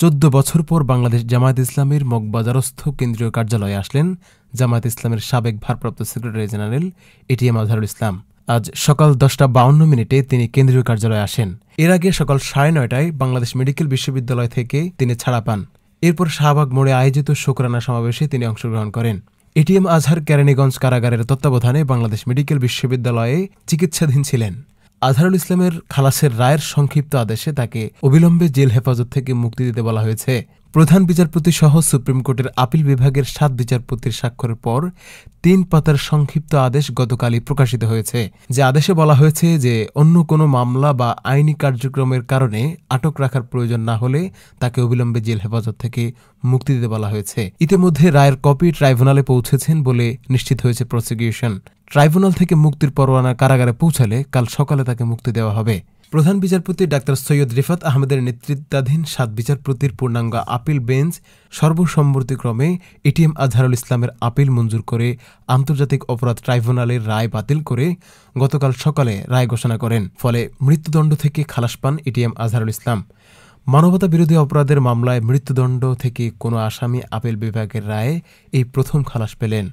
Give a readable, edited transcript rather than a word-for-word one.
14 বছর পর বাংলাদেশ জামায়াত ইসলামীর মগবাজারস্থ কেন্দ্রীয় কার্যালয়ে আসলেন জামায়াত ইসলামের সাবেক ভারপ্রাপ্ত secretary general ATM Azharul Islam. আজ সকাল 10:52 তিনি কেন্দ্রীয় কার্যালয়ে আসেন। এর আগে সকাল 9:30টায় বাংলাদেশ মেডিকেল বিশ্ববিদ্যালয় থেকে তিনি ছাড়া পান। এরপর শাহবাগ মোড়ে আয়োজিত শুকরানা সমাবেশে তিনি অংশগ্রহণ করেন। এটিএম আজহার কেরানীগঞ্জ কারাগারের তত্ত্বাবধানে বাংলাদেশ মেডিকেল বিশ্ববিদ্যালয়ে চিকিৎসাধীন ছিলেন। আজহারুল ইসলামের খালাসের রায়ের সংক্ষিপ্ত আদেশে তাকে অবিলম্বে জেল হেফাজত থেকে মুক্তি দিতে বলা হয়েছে। প্রধান বিচারপতি সহ সুপ্রিম কোর্টের আপিল বিভাগের 7 বিচারপতির স্বাক্ষরের পর 3 পাতার সংক্ষিপ্ত আদেশ গতকালই প্রকাশিত হয়েছে। যে আদেশে বলা হয়েছে যে অন্য কোনো মামলা বা আইনি কার্যক্রমের কারণে আটক রাখার প্রয়োজন না হলে তাকে অবিলম্বে জেল হেফাজত থেকে মুক্তি দিতে বলা হয়েছে। ইতিমধ্যে রায়ের কপি ট্রাইব্যুনালে পৌঁছেছেন বলে নিশ্চিত হয়েছে প্রসিকিউশন। ট্রাইব্যুনাল থেকে মুক্তির পরোয়ানা কারাগারে পৌঁছালে কাল সকালে তাকে মুক্তি দেওয়া হবে। প্রধান বিচারপতি ডাক্তার সৈয়দ রিফাত আহমেদের নেতৃত্বাধীন 7 বিচারপতির পূর্ণাঙ্গ আপিল বেঞ্চ সর্বসম্মতিক্রমে এটিএম আজহারুল ইসলামের আপিল মঞ্জুর করে আন্তর্জাতিক অপরাধ ট্রাইব্যুনালের রায় বাতিল করে গতকাল সকালে রায় ঘোষণা করেন। ফলে মৃত্যুদণ্ড থেকে খালাস পান এটিএম আজহারুল ইসলাম। মানবতা বিরোধী অপরাধের মামলায় মৃত্যুদণ্ড থেকে কোনো আসামি আপিল বিভাগের রায়ে এই প্রথম খালাস পেলেন।